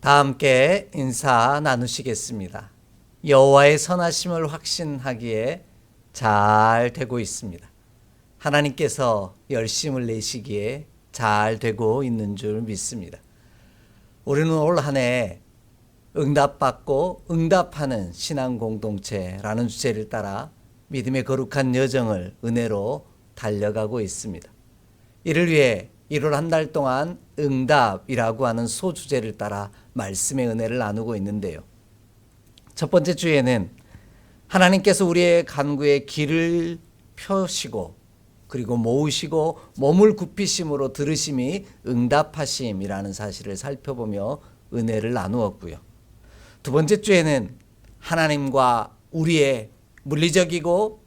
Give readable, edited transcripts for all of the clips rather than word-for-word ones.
다 함께 인사 나누시겠습니다. 여호와의 선하심을 확신하기에 잘 되고 있습니다. 하나님께서 열심을 내시기에 잘 되고 있는 줄 믿습니다. 우리는 올 한 해 응답받고 응답하는 신앙 공동체라는 주제를 따라 믿음의 거룩한 여정을 은혜로 달려가고 있습니다. 이를 위해 1월 한 달 동안 응답이라고 하는 소주제를 따라 말씀의 은혜를 나누고 있는데요. 첫 번째 주에는 하나님께서 우리의 간구에 길을 펴시고 그리고 모으시고 몸을 굽히심으로 들으심이 응답하심이라는 사실을 살펴보며 은혜를 나누었고요. 두 번째 주에는 하나님과 우리의 물리적이고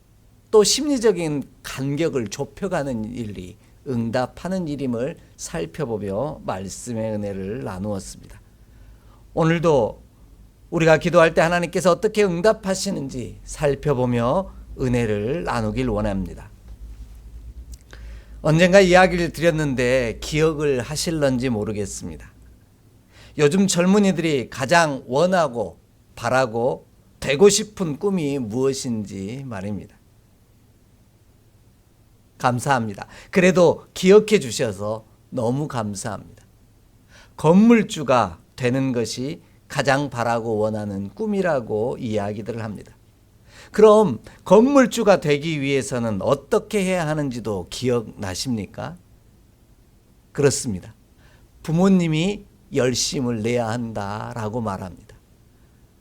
또 심리적인 간격을 좁혀가는 일이 응답하는 일임을 살펴보며 말씀의 은혜를 나누었습니다. 오늘도 우리가 기도할 때 하나님께서 어떻게 응답하시는지 살펴보며 은혜를 나누길 원합니다. 언젠가 이야기를 드렸는데 기억을 하실런지 모르겠습니다. 요즘 젊은이들이 가장 원하고 바라고 되고 싶은 꿈이 무엇인지 말입니다. 감사합니다. 그래도 기억해 주셔서 너무 감사합니다. 건물주가 되는 것이 가장 바라고 원하는 꿈이라고 이야기들을 합니다. 그럼 건물주가 되기 위해서는 어떻게 해야 하는지도 기억나십니까? 그렇습니다. 부모님이 열심을 내야 한다라고 말합니다.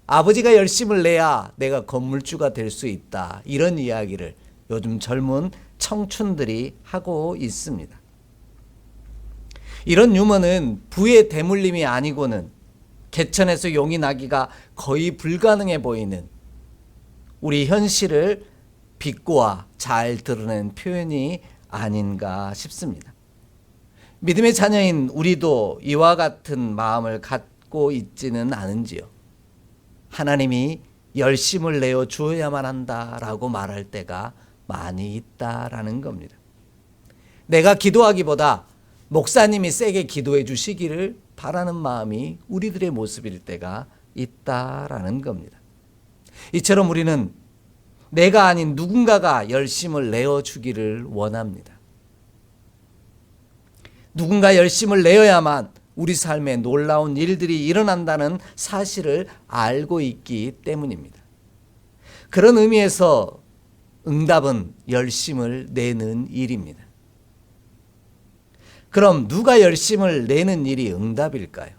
아버지가 열심을 내야 내가 건물주가 될 수 있다. 이런 이야기를 요즘 젊은 청춘들이 하고 있습니다. 이런 유머는 부의 대물림이 아니고는 개천에서 용이 나기가 거의 불가능해 보이는 우리 현실을 비꼬아 잘 드러낸 표현이 아닌가 싶습니다. 믿음의 자녀인 우리도 이와 같은 마음을 갖고 있지는 않은지요. 하나님이 열심을 내어 주어야만 한다라고 말할 때가 많이 있다라는 겁니다. 내가 기도하기보다 목사님이 세게 기도해 주시기를 바라는 마음이 우리들의 모습일 때가 있다라는 겁니다. 이처럼 우리는 내가 아닌 누군가가 열심을 내어주기를 원합니다. 누군가 열심을 내어야만 우리 삶에 놀라운 일들이 일어난다는 사실을 알고 있기 때문입니다. 그런 의미에서 응답은 열심을 내는 일입니다. 그럼 누가 열심을 내는 일이 응답일까요?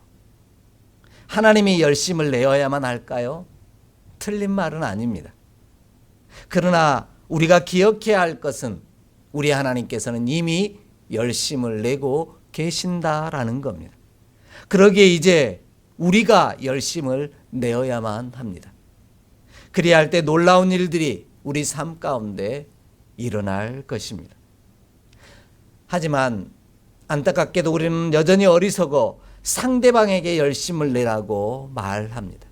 하나님이 열심을 내어야만 할까요? 틀린 말은 아닙니다. 그러나 우리가 기억해야 할 것은 우리 하나님께서는 이미 열심을 내고 계신다라는 겁니다. 그러기에 이제 우리가 열심을 내어야만 합니다. 그래야 할 때 놀라운 일들이 우리 삶 가운데 일어날 것입니다. 하지만 안타깝게도 우리는 여전히 어리석어 상대방에게 열심을 내라고 말합니다.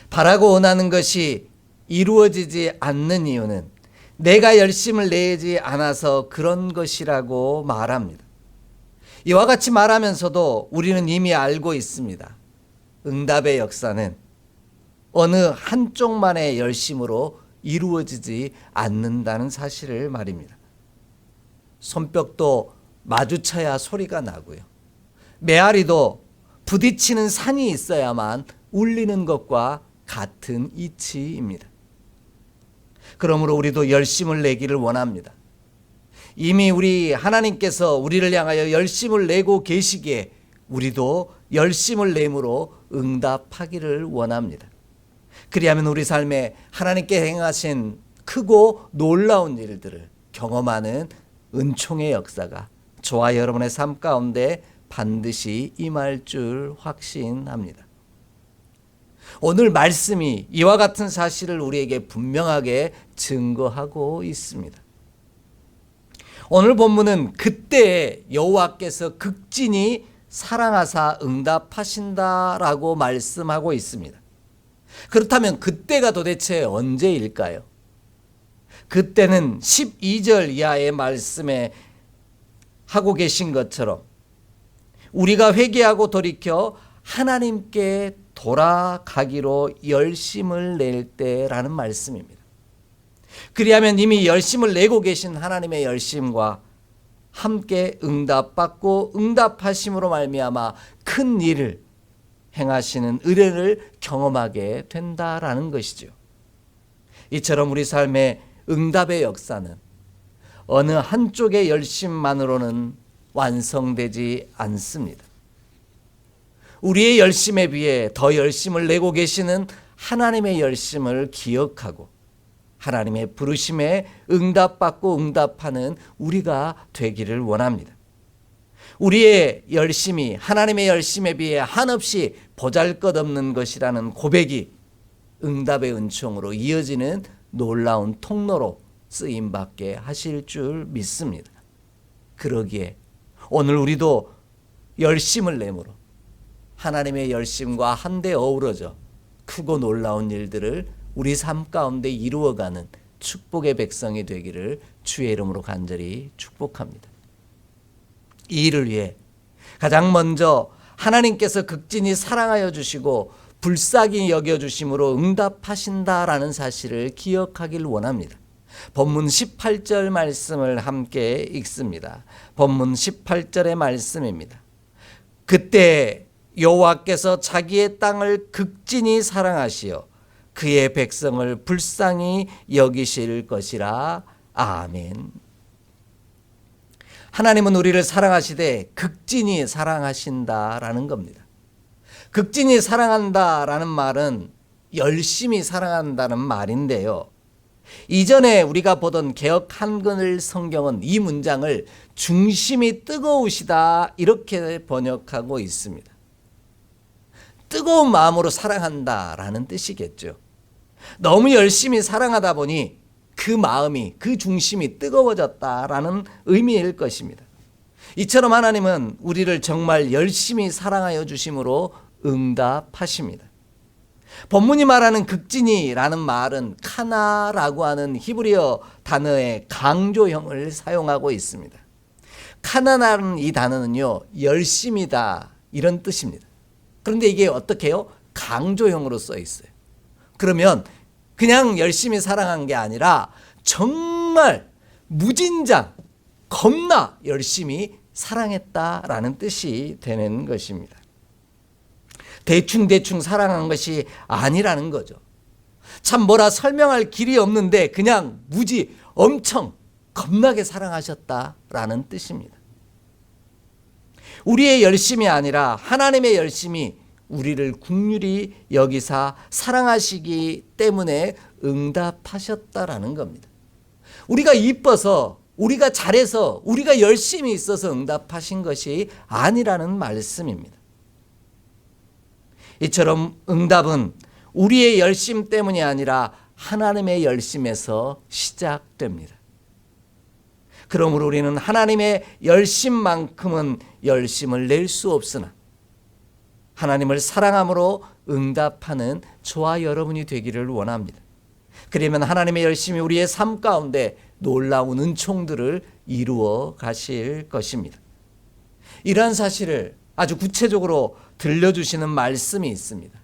바라고 원하는 것이 이루어지지 않는 이유는 내가 열심을 내지 않아서 그런 것이라고 말합니다. 이와 같이 말하면서도 우리는 이미 알고 있습니다. 응답의 역사는 어느 한쪽만의 열심으로 이루어지지 않는다는 사실을 말입니다. 손뼉도 마주쳐야 소리가 나고요. 메아리도 부딪히는 산이 있어야만 울리는 것과 같은 이치입니다. 그러므로 우리도 열심을 내기를 원합니다. 이미 우리 하나님께서 우리를 향하여 열심을 내고 계시기에 우리도 열심을 내므로 응답하기를 원합니다. 그리하면 우리 삶에 하나님께 행하신 크고 놀라운 일들을 경험하는 은총의 역사가 저와 여러분의 삶 가운데 반드시 임할 줄 확신합니다. 오늘 말씀이 이와 같은 사실을 우리에게 분명하게 증거하고 있습니다. 오늘 본문은 그때 여호와께서 극진히 사랑하사 응답하신다라고 말씀하고 있습니다. 그렇다면 그때가 도대체 언제일까요? 그때는 12절 이하의 말씀에 하고 계신 것처럼 우리가 회개하고 돌이켜 하나님께 돌아가기로 열심을 낼 때라는 말씀입니다. 그리하면 이미 열심을 내고 계신 하나님의 열심과 함께 응답받고 응답하심으로 말미암아 큰 일을 행하시는 은혜를 경험하게 된다라는 것이죠. 이처럼 우리 삶의 응답의 역사는 어느 한쪽의 열심만으로는 완성되지 않습니다. 우리의 열심에 비해 더 열심을 내고 계시는 하나님의 열심을 기억하고 하나님의 부르심에 응답받고 응답하는 우리가 되기를 원합니다. 우리의 열심이 하나님의 열심에 비해 한없이 보잘것없는 것이라는 고백이 응답의 은총으로 이어지는 놀라운 통로로 쓰임받게 하실 줄 믿습니다. 그러기에 오늘 우리도 열심을 내므로 하나님의 열심과 한데 어우러져 크고 놀라운 일들을 우리 삶 가운데 이루어가는 축복의 백성이 되기를 주의 이름으로 간절히 축복합니다. 이 일을 위해 가장 먼저 하나님께서 극진히 사랑하여 주시고 불쌍히 여겨주심으로 응답하신다라는 사실을 기억하길 원합니다. 본문 18절 말씀을 함께 읽습니다. 본문 18절의 말씀입니다. 그때 여호와께서 자기의 땅을 극진히 사랑하시어 그의 백성을 불쌍히 여기실 것이라. 아멘. 하나님은 우리를 사랑하시되 극진히 사랑하신다라는 겁니다. 극진히 사랑한다라는 말은 열심히 사랑한다는 말인데요. 이전에 우리가 보던 개역 한글 성경은 이 문장을 중심이 뜨거우시다 이렇게 번역하고 있습니다. 뜨거운 마음으로 사랑한다라는 뜻이겠죠. 너무 열심히 사랑하다 보니 그 마음이, 그 중심이 뜨거워졌다라는 의미일 것입니다. 이처럼 하나님은 우리를 정말 열심히 사랑하여 주심으로 응답하십니다. 본문이 말하는 극진히라는 말은 카나라고 하는 히브리어 단어의 강조형을 사용하고 있습니다. 카나라는 이 단어는요, 열심이다 이런 뜻입니다. 그런데 이게 어떻게 해요? 강조형으로 써 있어요. 그러면 그냥 열심히 사랑한 게 아니라 정말 무진장, 겁나 열심히 사랑했다라는 뜻이 되는 것입니다. 대충 사랑한 것이 아니라는 거죠. 참 뭐라 설명할 길이 없는데 그냥 무지 엄청 겁나게 사랑하셨다라는 뜻입니다. 우리의 열심이 아니라 하나님의 열심이 우리를 긍휼히 여기사 사랑하시기 때문에 응답하셨다라는 겁니다. 우리가 이뻐서, 우리가 잘해서, 우리가 열심히 있어서 응답하신 것이 아니라는 말씀입니다. 이처럼 응답은 우리의 열심 때문이 아니라 하나님의 열심에서 시작됩니다. 그러므로 우리는 하나님의 열심만큼은 열심을 낼 수 없으나 하나님을 사랑함으로 응답하는 저와 여러분이 되기를 원합니다. 그러면 하나님의 열심이 우리의 삶 가운데 놀라운 은총들을 이루어 가실 것입니다. 이러한 사실을 아주 구체적으로 들려주시는 말씀이 있습니다.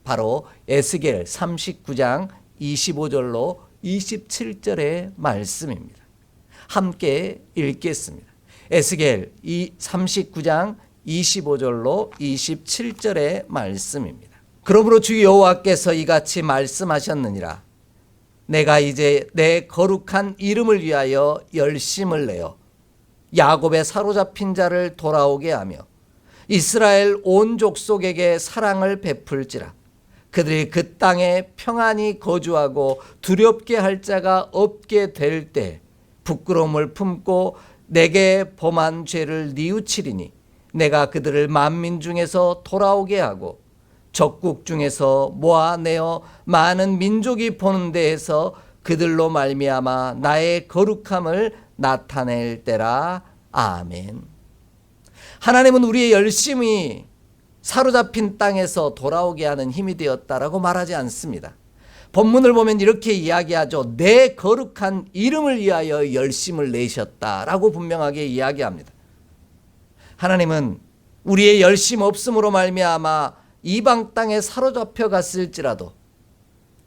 바로 에스겔 39장 25절로 27절의 말씀입니다. 함께 읽겠습니다. 에스겔 39장 25절로 27절의 말씀입니다. 그러므로 주 여호와께서 이같이 말씀하셨느니라. 내가 이제 내 거룩한 이름을 위하여 열심을 내어 야곱의 사로잡힌 자를 돌아오게 하며 이스라엘 온 족속에게 사랑을 베풀지라. 그들이 그 땅에 평안히 거주하고 두렵게 할 자가 없게 될 때 부끄러움을 품고 내게 범한 죄를 뉘우치리니 내가 그들을 만민 중에서 돌아오게 하고 적국 중에서 모아내어 많은 민족이 보는 데에서 그들로 말미암아 나의 거룩함을 나타낼 때라. 아멘. 하나님은 우리의 열심이 사로잡힌 땅에서 돌아오게 하는 힘이 되었다라고 말하지 않습니다. 본문을 보면 이렇게 이야기하죠. 내 거룩한 이름을 위하여 열심을 내셨다라고 분명하게 이야기합니다. 하나님은 우리의 열심 없음으로 말미암아 이방 땅에 사로잡혀 갔을지라도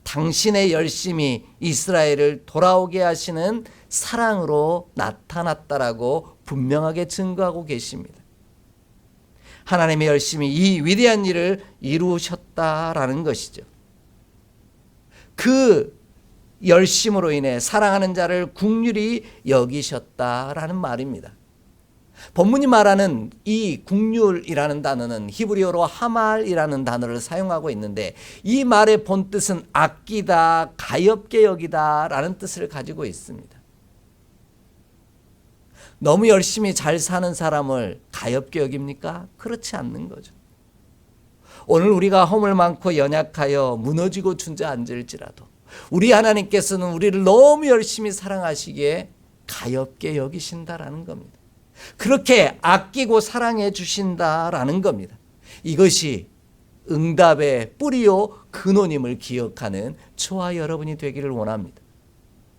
당신의 열심이 이스라엘을 돌아오게 하시는 사랑으로 나타났다라고 분명하게 증거하고 계십니다. 하나님의 열심이 이 위대한 일을 이루셨다라는 것이죠. 그 열심으로 인해 사랑하는 자를 긍휼히 여기셨다라는 말입니다. 본문이 말하는 이 긍휼이라는 단어는 히브리어로 하말이라는 단어를 사용하고 있는데, 이 말의 본뜻은 아끼다, 가엾게 여기다 라는 뜻을 가지고 있습니다. 너무 열심히 잘 사는 사람을 가엾게 여깁니까? 그렇지 않는 거죠. 오늘 우리가 허물 많고 연약하여 무너지고 주저앉을지라도 우리 하나님께서는 우리를 너무 열심히 사랑하시기에 가엾게 여기신다라는 겁니다. 그렇게 아끼고 사랑해 주신다라는 겁니다. 이것이 응답의 뿌리요 근원임을 기억하는 저와 여러분이 되기를 원합니다.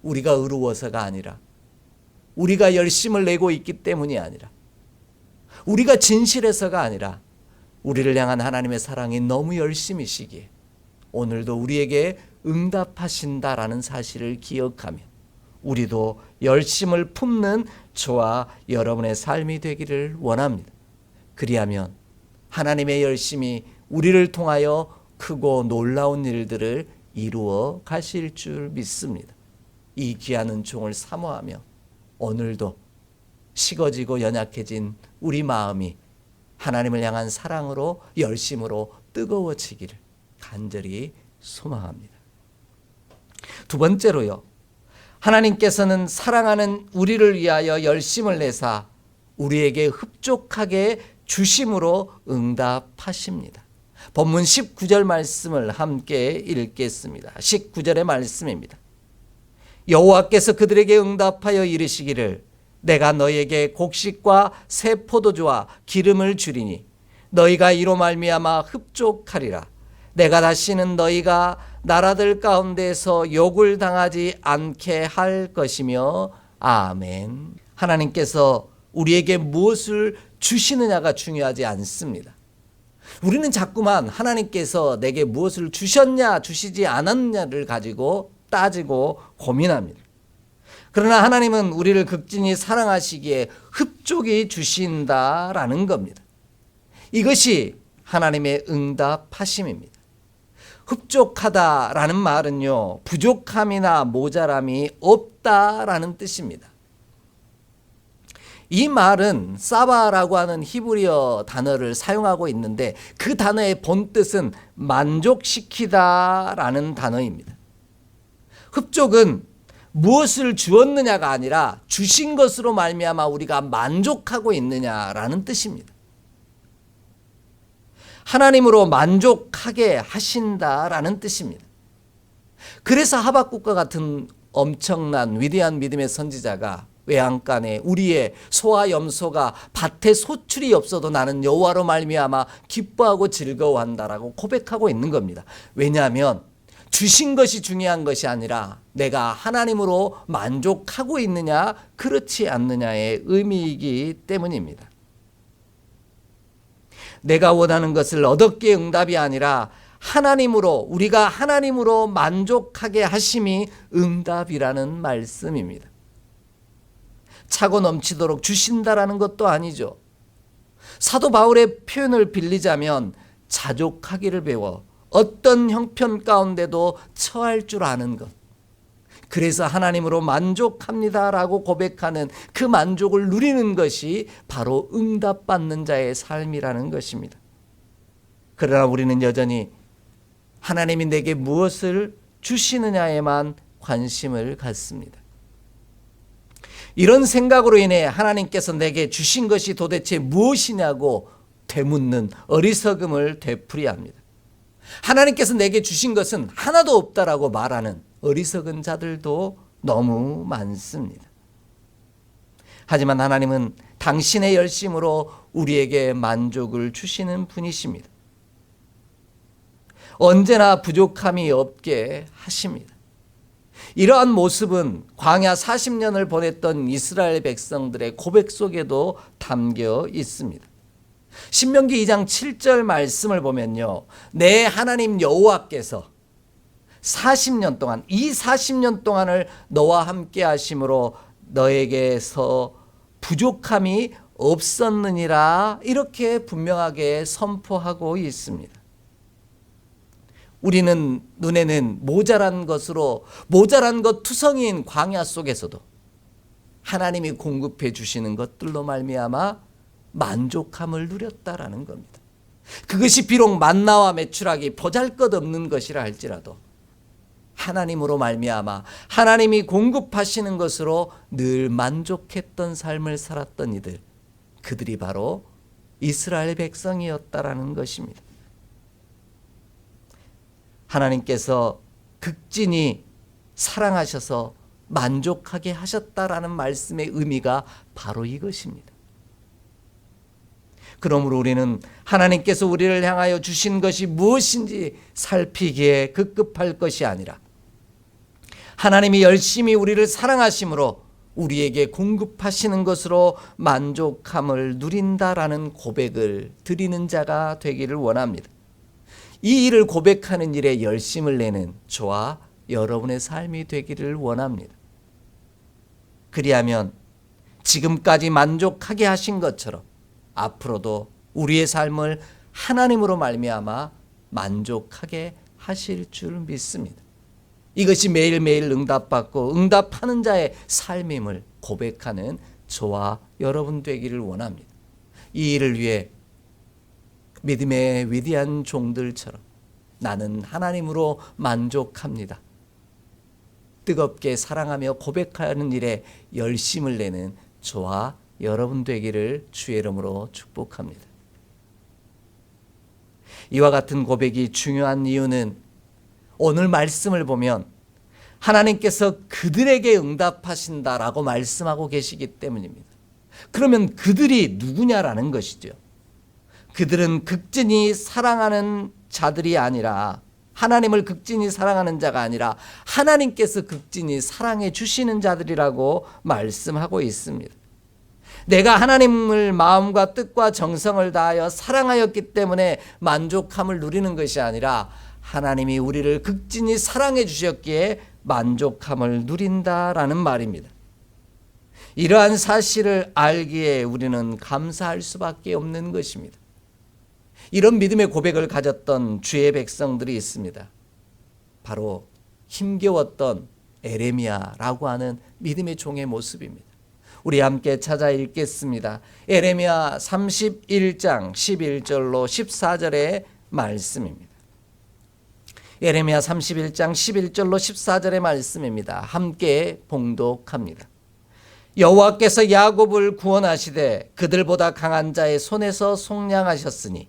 우리가 의로워서가 아니라, 우리가 열심을 내고 있기 때문이 아니라, 우리가 진실해서가 아니라 우리를 향한 하나님의 사랑이 너무 열심이시기에 오늘도 우리에게 응답하신다라는 사실을 기억하며 우리도 열심을 품는 저와 여러분의 삶이 되기를 원합니다. 그리하면 하나님의 열심이 우리를 통하여 크고 놀라운 일들을 이루어 가실 줄 믿습니다. 이 귀한 은총을 사모하며 오늘도 식어지고 연약해진 우리 마음이 하나님을 향한 사랑으로, 열심으로 뜨거워지기를 간절히 소망합니다. 두 번째로요, 하나님께서는 사랑하는 우리를 위하여 열심을 내사 우리에게 흡족하게 주심으로 응답하십니다. 본문 19절 말씀을 함께 읽겠습니다. 19절의 말씀입니다. 여호와께서 그들에게 응답하여 이르시기를 내가 너희에게 곡식과 새 포도주와 기름을 주리니 너희가 이로 말미암아 흡족하리라. 내가 다시는 너희가 나라들 가운데서 욕을 당하지 않게 할 것이며 아멘. 하나님께서 우리에게 무엇을 주시느냐가 중요하지 않습니다. 우리는 자꾸만 하나님께서 내게 무엇을 주셨냐 주시지 않았냐를 가지고 따지고 고민합니다. 그러나 하나님은 우리를 극진히 사랑하시기에 흡족히 주신다라는 겁니다. 이것이 하나님의 응답하심입니다. 흡족하다라는 말은요, 부족함이나 모자람이 없다라는 뜻입니다. 이 말은 사바라고 하는 히브리어 단어를 사용하고 있는데 그 단어의 본뜻은 만족시키다라는 단어입니다. 흡족은 무엇을 주었느냐가 아니라 주신 것으로 말미암아 우리가 만족하고 있느냐라는 뜻입니다. 하나님으로 만족하게 하신다라는 뜻입니다. 그래서 하박국과 같은 엄청난 위대한 믿음의 선지자가 외양간에 우리의 소와 염소가 밭에 소출이 없어도 나는 여호와로 말미암아 기뻐하고 즐거워한다라고 고백하고 있는 겁니다. 왜냐하면 주신 것이 중요한 것이 아니라 내가 하나님으로 만족하고 있느냐 그렇지 않느냐의 의미이기 때문입니다. 내가 원하는 것을 얻었기에 응답이 아니라 하나님으로, 우리가 하나님으로 만족하게 하심이 응답이라는 말씀입니다. 차고 넘치도록 주신다라는 것도 아니죠. 사도 바울의 표현을 빌리자면 자족하기를 배워 어떤 형편 가운데도 처할 줄 아는 것, 그래서 하나님으로 만족합니다라고 고백하는 그 만족을 누리는 것이 바로 응답받는 자의 삶이라는 것입니다. 그러나 우리는 여전히 하나님이 내게 무엇을 주시느냐에만 관심을 갖습니다. 이런 생각으로 인해 하나님께서 내게 주신 것이 도대체 무엇이냐고 되묻는 어리석음을 되풀이합니다. 하나님께서 내게 주신 것은 하나도 없다라고 말하는 어리석은 자들도 너무 많습니다. 하지만 하나님은 당신의 열심으로 우리에게 만족을 주시는 분이십니다. 언제나 부족함이 없게 하십니다. 이러한 모습은 광야 40년을 보냈던 이스라엘 백성들의 고백 속에도 담겨 있습니다. 신명기 2장 7절 말씀을 보면요, 내 하나님 여호와께서 40년 동안, 이 40년 동안을 너와 함께 하심으로 너에게서 부족함이 없었느니라, 이렇게 분명하게 선포하고 있습니다. 우리는 눈에는 모자란 것 투성이인 광야 속에서도 하나님이 공급해 주시는 것들로 말미암아 만족함을 누렸다라는 겁니다. 그것이 비록 만나와 메추라기 보잘것없는 것이라 할지라도 하나님으로 말미암아 하나님이 공급하시는 것으로 늘 만족했던 삶을 살았던 이들, 그들이 바로 이스라엘 백성이었다라는 것입니다. 하나님께서 극진히 사랑하셔서 만족하게 하셨다라는 말씀의 의미가 바로 이것입니다. 그러므로 우리는 하나님께서 우리를 향하여 주신 것이 무엇인지 살피기에 급급할 것이 아니라 하나님이 열심히 우리를 사랑하심으로 우리에게 공급하시는 것으로 만족함을 누린다라는 고백을 드리는 자가 되기를 원합니다. 이 일을 고백하는 일에 열심을 내는 저와 여러분의 삶이 되기를 원합니다. 그리하면 지금까지 만족하게 하신 것처럼 앞으로도 우리의 삶을 하나님으로 말미암아 만족하게 하실 줄 믿습니다. 이것이 매일매일 응답받고 응답하는 자의 삶임을 고백하는 저와 여러분 되기를 원합니다. 이 일을 위해 믿음의 위대한 종들처럼 나는 하나님으로 만족합니다, 뜨겁게 사랑하며 고백하는 일에 열심을 내는 저와 여러분 되기를 주의 이름으로 축복합니다. 이와 같은 고백이 중요한 이유는 오늘 말씀을 보면 하나님께서 그들에게 응답하신다라고 말씀하고 계시기 때문입니다. 그러면 그들이 누구냐라는 것이죠. 그들은 극진히 사랑하는 자들이 아니라, 하나님을 극진히 사랑하는 자가 아니라 하나님께서 극진히 사랑해 주시는 자들이라고 말씀하고 있습니다. 내가 하나님을 마음과 뜻과 정성을 다하여 사랑하였기 때문에 만족함을 누리는 것이 아니라 하나님이 우리를 극진히 사랑해 주셨기에 만족함을 누린다라는 말입니다. 이러한 사실을 알기에 우리는 감사할 수밖에 없는 것입니다. 이런 믿음의 고백을 가졌던 주의 백성들이 있습니다. 바로 힘겨웠던 에레미야라고 하는 믿음의 종의 모습입니다. 우리 함께 찾아 읽겠습니다. 에레미야 31장 11절로 14절의 말씀입니다. 에레미야 31장 11절로 14절의 말씀입니다. 함께 봉독합니다. 여호와께서 야곱을 구원하시되 그들보다 강한 자의 손에서 속량하셨으니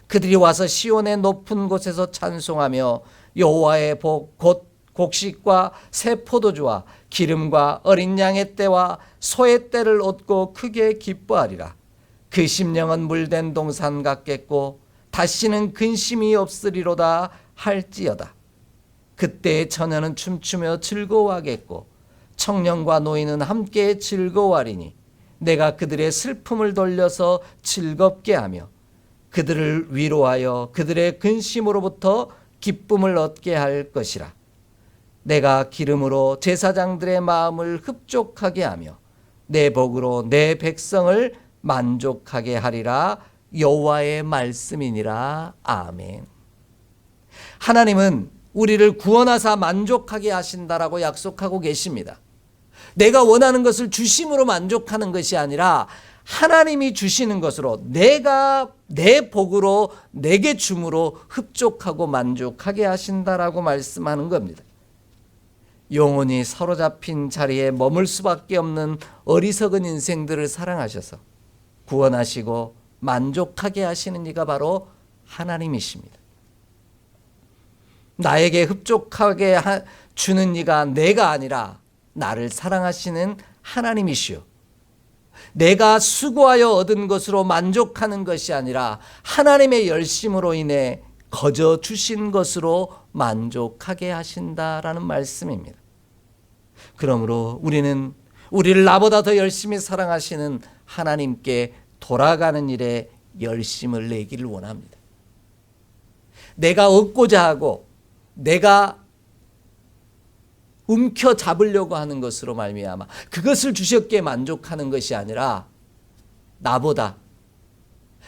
그들이 와서 시온의 높은 곳에서 찬송하며 여호와의 복 곧 곡식과 새 포도주와 기름과 어린 양의 떼와 소의 떼를 얻고 크게 기뻐하리라. 그 심령은 물된 동산 같겠고 다시는 근심이 없으리로다 할지어다. 그때 처녀는 춤추며 즐거워하겠고 청년과 노인은 함께 즐거워하리니 내가 그들의 슬픔을 돌려서 즐겁게 하며 그들을 위로하여 그들의 근심으로부터 기쁨을 얻게 할 것이라. 내가 기름으로 제사장들의 마음을 흡족하게 하며 내 복으로 내 백성을 만족하게 하리라. 여호와의 말씀이니라. 아멘. 하나님은 우리를 구원하사 만족하게 하신다라고 약속하고 계십니다. 내가 원하는 것을 주심으로 만족하는 것이 아니라 하나님이 주시는 것으로 내가 내 복으로 내게 줌으로 흡족하고 만족하게 하신다라고 말씀하는 겁니다. 영혼이 사로잡힌 자리에 머물 수밖에 없는 어리석은 인생들을 사랑하셔서 구원하시고 만족하게 하시는 이가 바로 하나님이십니다. 나에게 흡족하게 주는 이가 내가 아니라 나를 사랑하시는 하나님이시오. 내가 수고하여 얻은 것으로 만족하는 것이 아니라 하나님의 열심으로 인해 거저 주신 것으로 만족하게 하신다라는 말씀입니다. 그러므로 우리는 우리를 나보다 더 열심히 사랑하시는 하나님께 돌아가는 일에 열심을 내기를 원합니다. 내가 얻고자 하고 내가 움켜잡으려고 하는 것으로 말미암아 그것을 주셨기에 만족하는 것이 아니라 나보다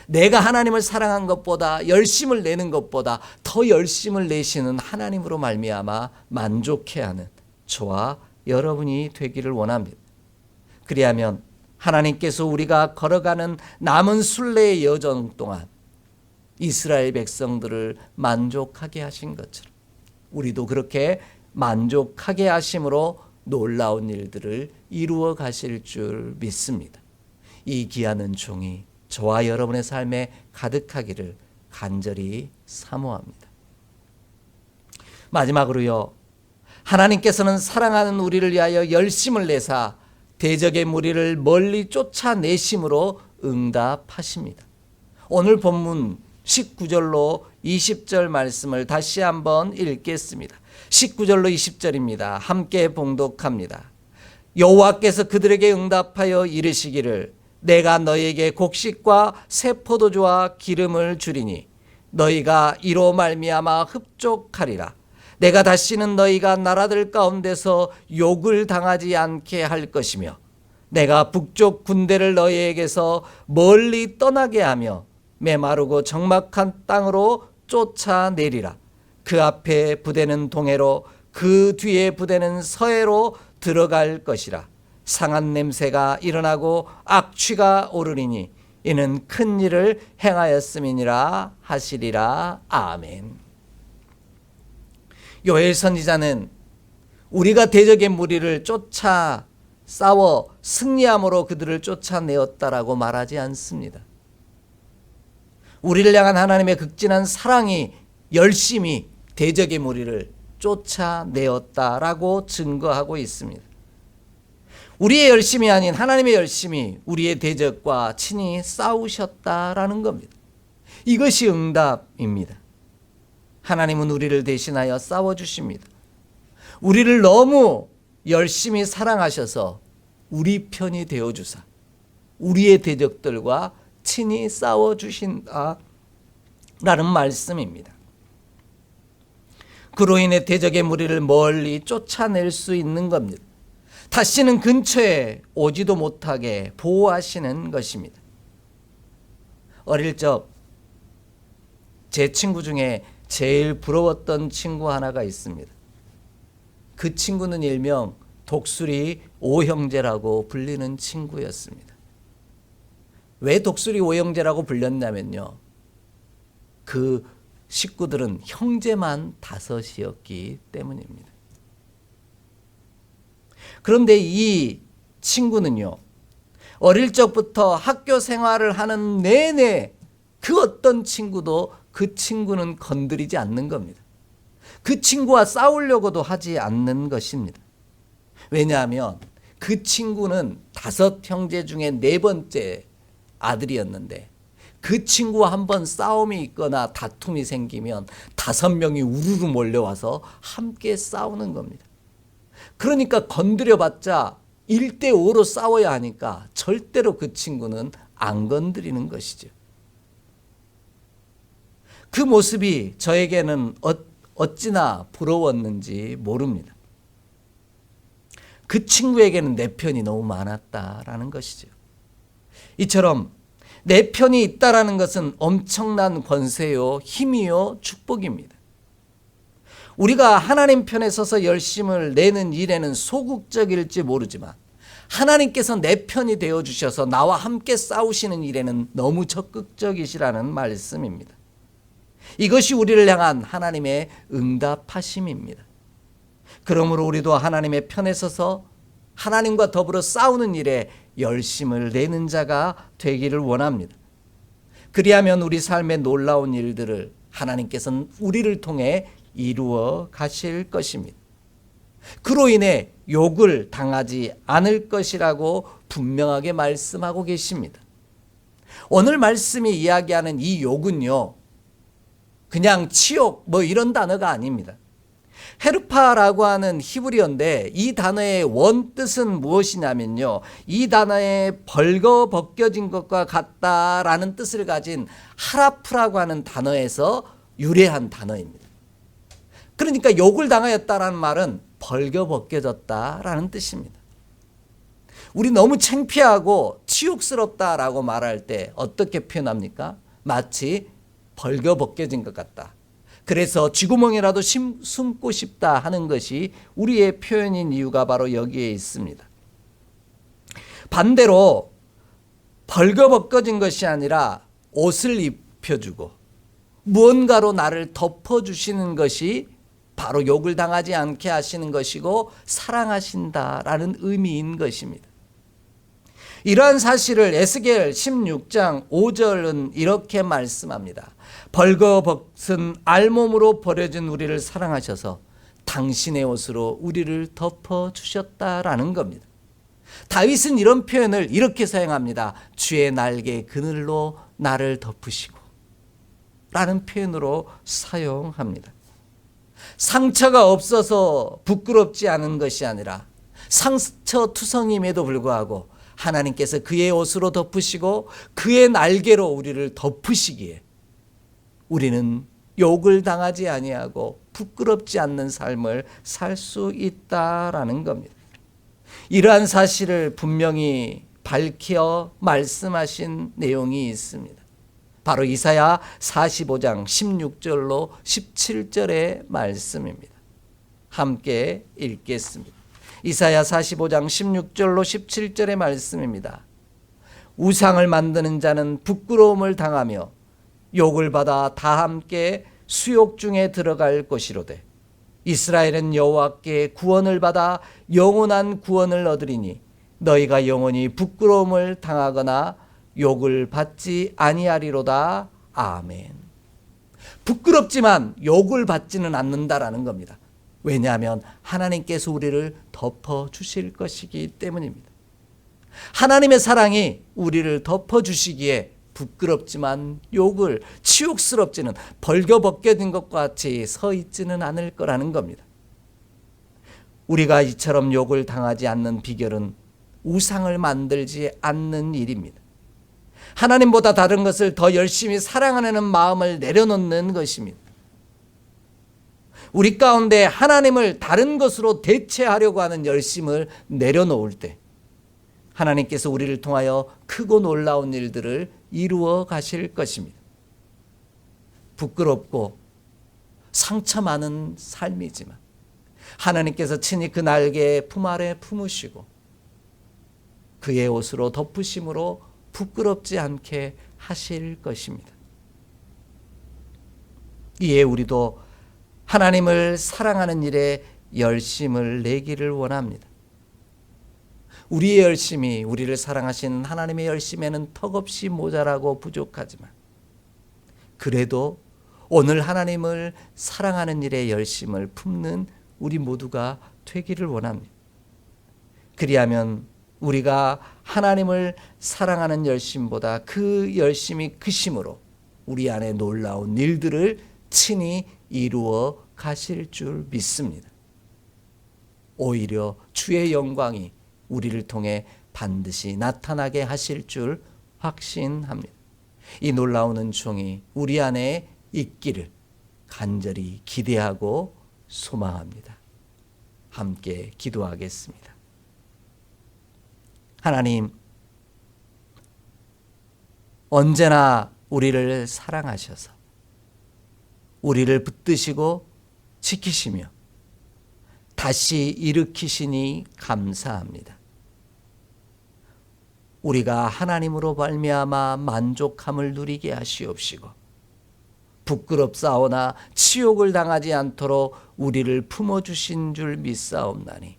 내가 하나님을 사랑한 것보다 열심을 내는 것보다 더 열심을 내시는 하나님으로 말미암아 만족해야 하는 저와 여러분이 되기를 원합니다. 그리하면 하나님께서 우리가 걸어가는 남은 순례의 여정 동안 이스라엘 백성들을 만족하게 하신 것처럼 우리도 그렇게 만족하게 하심으로 놀라운 일들을 이루어 가실 줄 믿습니다. 이 귀한 은총이 저와 여러분의 삶에 가득하기를 간절히 사모합니다. 마지막으로요, 하나님께서는 사랑하는 우리를 위하여 열심을 내사 대적의 무리를 멀리 쫓아내심으로 응답하십니다. 오늘 본문 19절로 20절 말씀을 다시 한번 읽겠습니다. 19절로 20절입니다. 함께 봉독합니다. 여호와께서 그들에게 응답하여 이르시기를 내가 너희에게 곡식과 새 포도주와 기름을 주리니 너희가 이로 말미암아 흡족하리라. 내가 다시는 너희가 나라들 가운데서 욕을 당하지 않게 할 것이며 내가 북쪽 군대를 너희에게서 멀리 떠나게 하며 메마르고 적막한 땅으로 쫓아내리라. 그 앞에 부대는 동해로 그 뒤에 부대는 서해로 들어갈 것이라. 상한 냄새가 일어나고 악취가 오르리니 이는 큰 일을 행하였음이니라 하시리라. 아멘. 요엘 선지자는 우리가 대적의 무리를 쫓아 싸워 승리함으로 그들을 쫓아내었다라고 말하지 않습니다. 우리를 향한 하나님의 극진한 사랑이 열심히 대적의 무리를 쫓아내었다라고 증거하고 있습니다. 우리의 열심이 아닌 하나님의 열심이 우리의 대적과 친히 싸우셨다라는 겁니다. 이것이 응답입니다. 하나님은 우리를 대신하여 싸워주십니다. 우리를 너무 열심히 사랑하셔서 우리 편이 되어주사 우리의 대적들과 친히 싸워주신다라는 말씀입니다. 그로 인해 대적의 무리를 멀리 쫓아낼 수 있는 겁니다. 다시는 근처에 오지도 못하게 보호하시는 것입니다. 어릴 적 제 친구 중에 제일 부러웠던 친구 하나가 있습니다. 그 친구는 일명 독수리 오형제라고 불리는 친구였습니다. 왜 독수리 오형제라고 불렸냐면요, 그 식구들은 형제만 5이었기 때문입니다. 그런데 이 친구는요, 어릴 적부터 학교 생활을 하는 내내 그 어떤 친구도 그 친구는 건드리지 않는 겁니다. 그 친구와 싸우려고도 하지 않는 것입니다. 왜냐하면 그 친구는 5 형제 중에 4번째 아들이었는데 그 친구와 한번 싸움이 있거나 다툼이 생기면 5명이 우르르 몰려와서 함께 싸우는 겁니다. 그러니까 건드려봤자 1대5로 싸워야 하니까 절대로 그 친구는 안 건드리는 것이죠. 그 모습이 저에게는 어찌나 부러웠는지 모릅니다. 그 친구에게는 내 편이 너무 많았다라는 것이죠. 이처럼 내 편이 있다라는 것은 엄청난 권세요, 힘이요, 축복입니다. 우리가 하나님 편에 서서 열심을 내는 일에는 소극적일지 모르지만 하나님께서 내 편이 되어주셔서 나와 함께 싸우시는 일에는 너무 적극적이시라는 말씀입니다. 이것이 우리를 향한 하나님의 응답하심입니다. 그러므로 우리도 하나님의 편에 서서 하나님과 더불어 싸우는 일에 열심을 내는 자가 되기를 원합니다. 그리하면 우리 삶의 놀라운 일들을 하나님께서는 우리를 통해 이루어 가실 것입니다. 그로 인해 욕을 당하지 않을 것이라고 분명하게 말씀하고 계십니다. 오늘 말씀이 이야기하는 이 욕은요, 그냥 치욕 이런 단어가 아닙니다. 헤르파라고 하는 히브리어인데 이 단어의 원뜻은 무엇이냐면요, 이 단어에 벌거벗겨진 것과 같다라는 뜻을 가진 하라프라고 하는 단어에서 유래한 단어입니다. 그러니까 욕을 당하였다라는 말은 벌거벗겨졌다라는 뜻입니다. 우리 너무 창피하고 치욕스럽다라고 말할 때 어떻게 표현합니까? 마치 벌거벗겨진 것 같다. 그래서 쥐구멍이라도 숨고 싶다 하는 것이 우리의 표현인 이유가 바로 여기에 있습니다. 반대로 벌거벗겨진 것이 아니라 옷을 입혀주고 무언가로 나를 덮어주시는 것이 바로 욕을 당하지 않게 하시는 것이고 사랑하신다라는 의미인 것입니다. 이러한 사실을 에스겔 16장 5절은 이렇게 말씀합니다. 벌거벗은 알몸으로 버려진 우리를 사랑하셔서 당신의 옷으로 우리를 덮어주셨다라는 겁니다. 다윗은 이런 표현을 이렇게 사용합니다. 주의 날개 그늘로 나를 덮으시고 라는 표현으로 사용합니다. 상처가 없어서 부끄럽지 않은 것이 아니라 상처투성임에도 불구하고 하나님께서 그의 옷으로 덮으시고 그의 날개로 우리를 덮으시기에 우리는 욕을 당하지 아니하고 부끄럽지 않는 삶을 살 수 있다라는 겁니다. 이러한 사실을 분명히 밝혀 말씀하신 내용이 있습니다. 바로 이사야 45장 16절로 17절의 말씀입니다. 함께 읽겠습니다. 이사야 45장 16절로 17절의 말씀입니다. 우상을 만드는 자는 부끄러움을 당하며 욕을 받아 다 함께 수욕 중에 들어갈 것이로되 이스라엘은 여호와께 구원을 받아 영원한 구원을 얻으리니 너희가 영원히 부끄러움을 당하거나 욕을 받지 아니하리로다. 아멘. 부끄럽지만 욕을 받지는 않는다라는 겁니다. 왜냐하면 하나님께서 우리를 덮어주실 것이기 때문입니다. 하나님의 사랑이 우리를 덮어주시기에 부끄럽지만 욕을 치욕스럽지는 벌거벗겨진 것과 같이 서 있지는 않을 거라는 겁니다. 우리가 이처럼 욕을 당하지 않는 비결은 우상을 만들지 않는 일입니다. 하나님보다 다른 것을 더 열심히 사랑하는 마음을 내려놓는 것입니다. 우리 가운데 하나님을 다른 것으로 대체하려고 하는 열심을 내려놓을 때 하나님께서 우리를 통하여 크고 놀라운 일들을 이루어 가실 것입니다. 부끄럽고 상처 많은 삶이지만 하나님께서 친히 그 날개 품 아래 품으시고 그의 옷으로 덮으심으로 부끄럽지 않게 하실 것입니다. 이에 우리도 하나님을 사랑하는 일에 열심을 내기를 원합니다. 우리의 열심이 우리를 사랑하신 하나님의 열심에는 턱없이 모자라고 부족하지만 그래도 오늘 하나님을 사랑하는 일에 열심을 품는 우리 모두가 되기를 원합니다. 그리하면 우리가 하나님을 사랑하는 열심보다 그 열심이 크심으로 우리 안에 놀라운 일들을 친히 이루어 가실 줄 믿습니다. 오히려 주의 영광이 우리를 통해 반드시 나타나게 하실 줄 확신합니다. 이 놀라운 은총이 우리 안에 있기를 간절히 기대하고 소망합니다. 함께 기도하겠습니다. 하나님, 언제나 우리를 사랑하셔서 우리를 붙드시고 지키시며 다시 일으키시니 감사합니다. 우리가 하나님으로 말미암아 만족함을 누리게 하시옵시고 부끄럽사오나 치욕을 당하지 않도록 우리를 품어주신 줄 믿사옵나니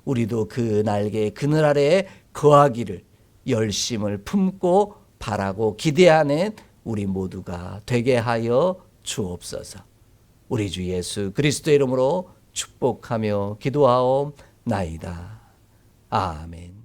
우리도 그 날개 그늘 아래에 거하기를 열심을 품고 바라고 기대하는 우리 모두가 되게 하여 주옵소서. 우리 주 예수 그리스도의 이름으로 축복하며 기도하옵나이다. 아멘.